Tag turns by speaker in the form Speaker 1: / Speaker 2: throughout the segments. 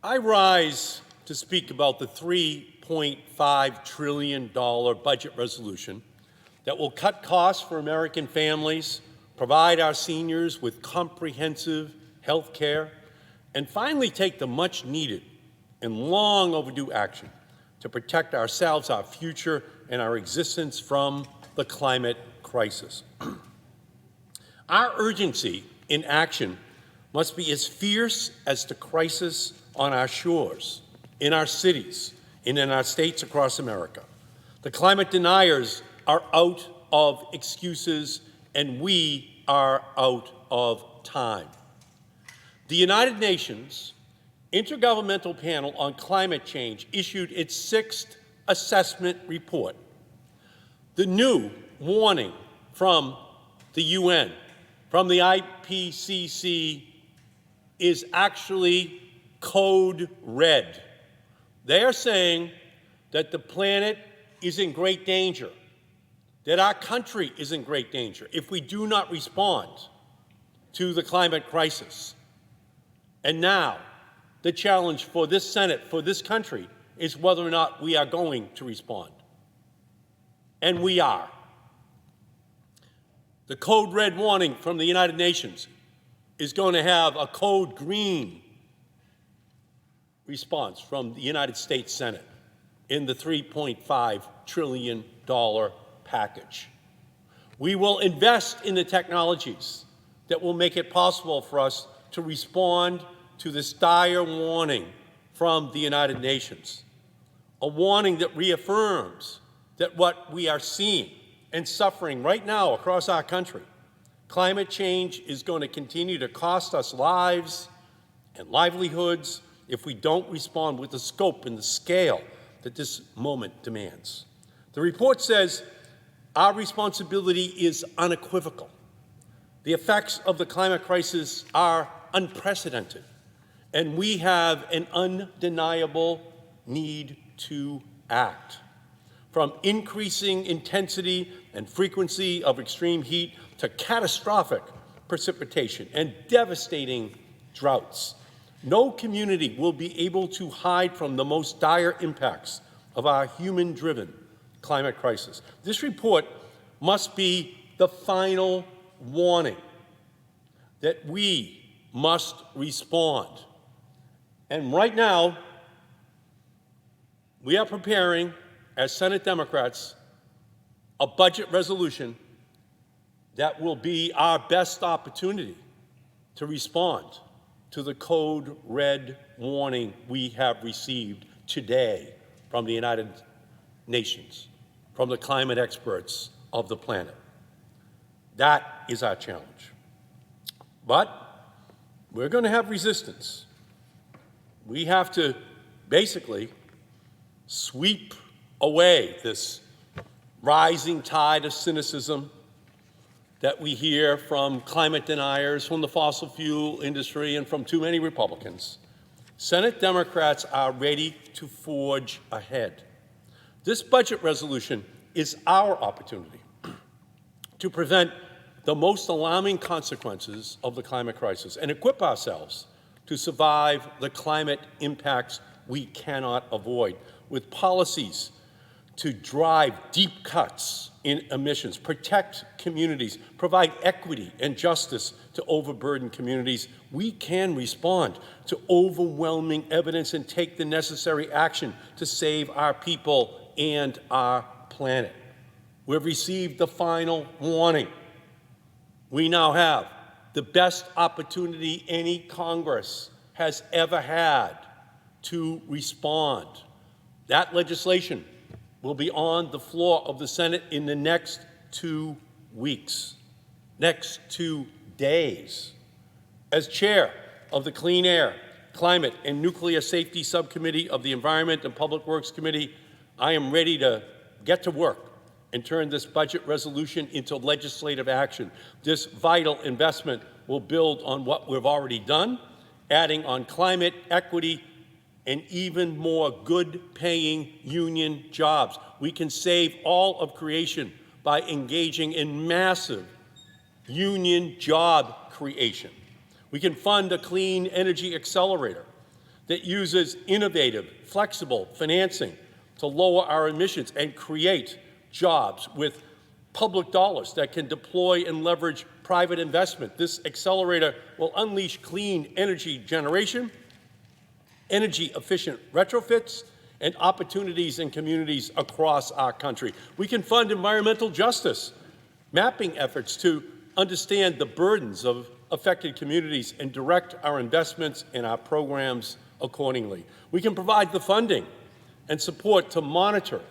Speaker 1: I rise to speak about the $3.5 trillion budget resolution that will cut costs for American families, provide our seniors with comprehensive health care, and finally take the much-needed and long overdue action to protect ourselves, our future, and our existence from the climate crisis. Our urgency in action must be as fierce as the crisis on our shores, in our cities, and in our states across America. The climate deniers are out of excuses, and we are out of time. The United Nations Intergovernmental Panel on Climate Change issued its 6th assessment report. The new warning from the UN, from the IPCC, is actually code red. They are saying that the planet is in great danger, that our country is in great danger if we do not respond to the climate crisis. And now, the challenge for this Senate, for this country, is whether or not we are going to respond. And we are. The code red warning from the United Nations is going to have a code green response from the United States Senate in the $3.5 trillion package. We will invest in the technologies that will make it possible for us to respond to this dire warning from the United Nations, a warning that reaffirms that what we are seeing and suffering right now across our country, climate change is going to continue to cost us lives and livelihoods if we don't respond with the scope and the scale that this moment demands. The report says our responsibility is unequivocal. The effects of the climate crisis are unprecedented, and we have an undeniable need to act. From increasing intensity and frequency of extreme heat to catastrophic precipitation and devastating droughts, no community will be able to hide from the most dire impacts of our human-driven climate crisis. This report must be the final warning that we must respond. And right now, we are preparing, as Senate Democrats, a budget resolution that will be our best opportunity to respond to the code red warning we have received today from the United Nations, from the climate experts of the planet. That is our challenge. But we're going to have resistance. We have to basically sweep away this rising tide of cynicism that we hear from climate deniers, from the fossil fuel industry, and from too many Republicans. Senate Democrats are ready to forge ahead. This budget resolution is our opportunity to prevent the most alarming consequences of the climate crisis and equip ourselves to survive the climate impacts we cannot avoid, with policies to drive deep cuts in emissions, protect communities, provide equity and justice to overburdened communities. We can respond to overwhelming evidence and take the necessary action to save our people and our planet. We've received the final warning. We now have the best opportunity any Congress has ever had to respond. That legislation will be on the floor of the Senate in the next 2 weeks, next 2 days. As chair of the Clean Air, Climate, and Nuclear Safety Subcommittee of the Environment and Public Works Committee, I am ready to get to work and turn this budget resolution into legislative action. This vital investment will build on what we've already done, adding on climate equity and even more good-paying union jobs. We can save all of creation by engaging in massive union job creation. We can fund a clean energy accelerator that uses innovative, flexible financing to lower our emissions and create jobs with public dollars that can deploy and leverage private investment. This accelerator will unleash clean energy generation, energy-efficient retrofits, and opportunities in communities across our country. We can fund environmental justice, mapping efforts to understand the burdens of affected communities and direct our investments and our programs accordingly. We can provide the funding and support to monitor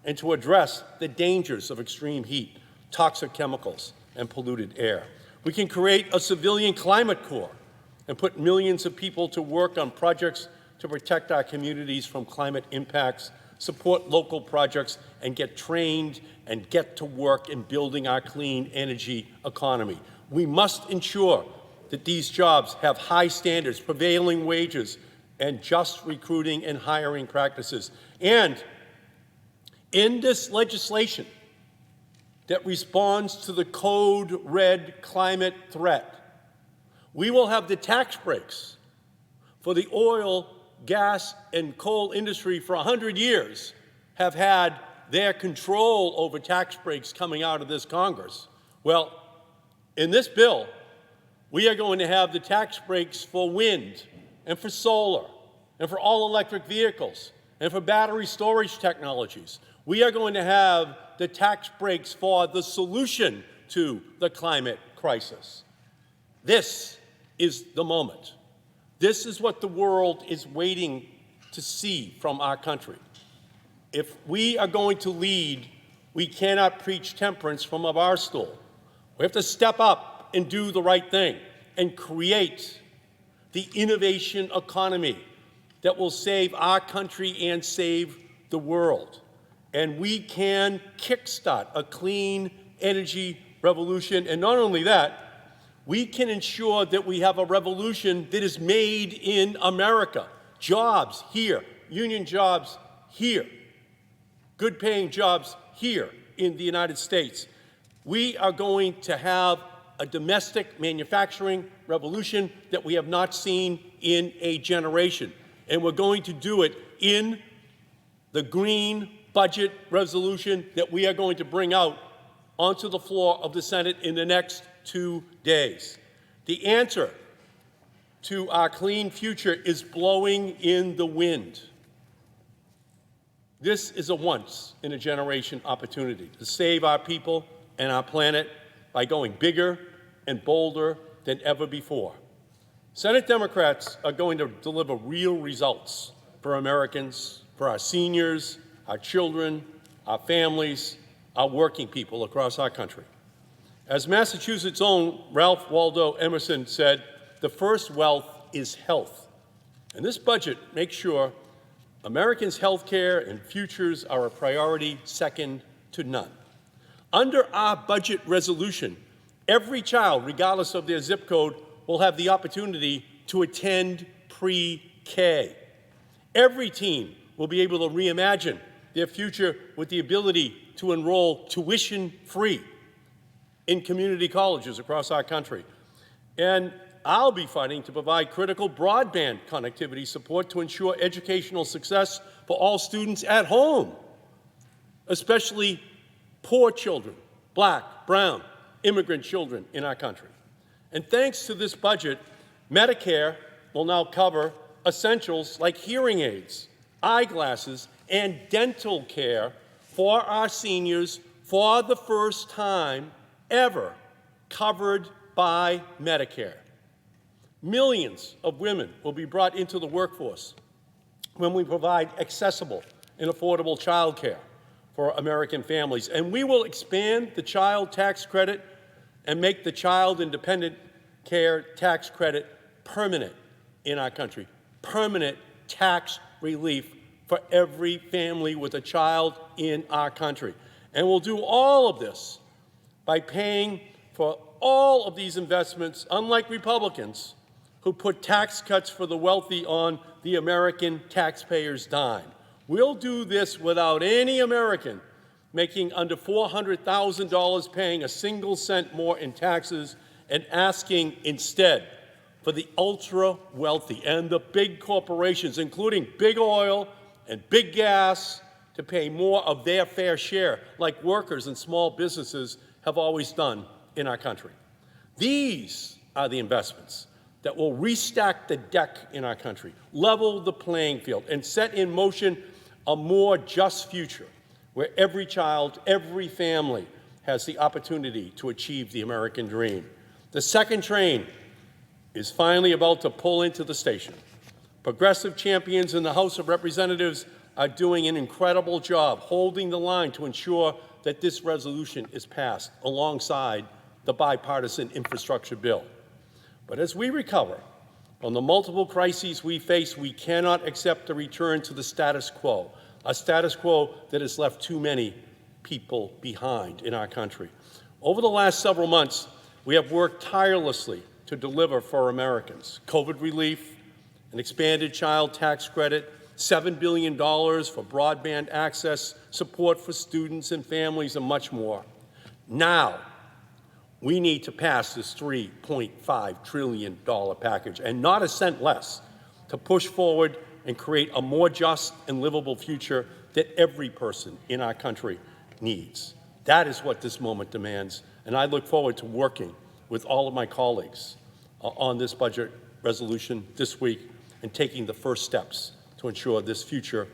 Speaker 1: and to address the dangers of extreme heat, toxic chemicals, and polluted air. We can create a civilian climate corps and put millions of people to work on projects to protect our communities from climate impacts, support local projects, and get trained and get to work in building our clean energy economy. We must ensure that these jobs have high standards, prevailing wages, and just recruiting and hiring practices. And in this legislation that responds to the code red climate threat, we will have the tax breaks for the oil, gas, and coal industry for 100 years have had their control over tax breaks coming out of this Congress. Well, in this bill, we are going to have the tax breaks for wind and for solar and for all electric vehicles and for battery storage technologies. We are going to have the tax breaks for the solution to the climate crisis. This is the moment. This is what the world is waiting to see from our country. If we are going to lead, we cannot preach temperance from a bar stool. We have to step up and do the right thing and create the innovation economy that will save our country and save the world. And we can kickstart a clean energy revolution. And not only that, we can ensure that we have a revolution that is made in America. Jobs here, union jobs here, good-paying jobs here in the United States. We are going to have a domestic manufacturing revolution that we have not seen in a generation. And we're going to do it in the green budget resolution that we are going to bring out onto the floor of the Senate in the next 2 days. The answer to our clean future is blowing in the wind. This is a once-in-a-generation opportunity to save our people and our planet by going bigger and bolder than ever before. Senate Democrats are going to deliver real results for Americans, for our seniors, our children, our families, our working people across our country. As Massachusetts' own Ralph Waldo Emerson said, the first wealth is health. And this budget makes sure Americans' health care and futures are a priority second to none. Under our budget resolution, every child, regardless of their zip code, will have the opportunity to attend pre-K. Every teen will be able to reimagine their future with the ability to enroll tuition-free in community colleges across our country. And I'll be fighting to provide critical broadband connectivity support to ensure educational success for all students at home, especially poor children, black, brown, immigrant children in our country. And thanks to this budget, Medicare will now cover essentials like hearing aids, eyeglasses, and dental care for our seniors for the first time ever covered by Medicare. Millions of women will be brought into the workforce when we provide accessible and affordable child care for American families. And we will expand the child tax credit and make the child independent care tax credit permanent in our country. Permanent tax relief for every family with a child in our country. And we'll do all of this by paying for all of these investments, unlike Republicans, who put tax cuts for the wealthy on the American taxpayer's dime. We'll do this without any American making under $400,000 paying a single cent more in taxes and asking instead for the ultra-wealthy and the big corporations, including big oil and big gas, to pay more of their fair share, like workers and small businesses have always done in our country. These are the investments that will restack the deck in our country, level the playing field, and set in motion a more just future where every child, every family has the opportunity to achieve the American dream. The second train is finally about to pull into the station. Progressive champions in the House of Representatives are doing an incredible job holding the line to ensure that this resolution is passed alongside the bipartisan infrastructure bill. But as we recover from the multiple crises we face, we cannot accept a return to the status quo, a status quo that has left too many people behind in our country. Over the last several months, we have worked tirelessly to deliver for Americans: COVID relief, an expanded child tax credit, $7 billion for broadband access, support for students and families, and much more. Now, we need to pass this $3.5 trillion package, and not a cent less, to push forward and create a more just and livable future that every person in our country needs. That is what this moment demands, and I look forward to working with all of my colleagues on this budget resolution this week and taking the first steps to ensure this future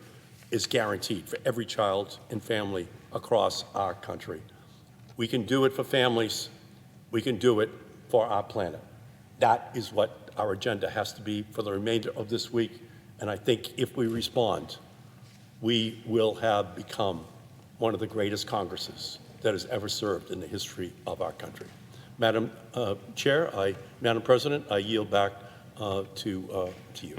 Speaker 1: is guaranteed for every child and family across our country. We can do it for families. We can do it for our planet. That is what our agenda has to be for the remainder of this week, and I think if we respond, we will have become one of the greatest Congresses that has ever served in the history of our country. Madam President, I yield back to you.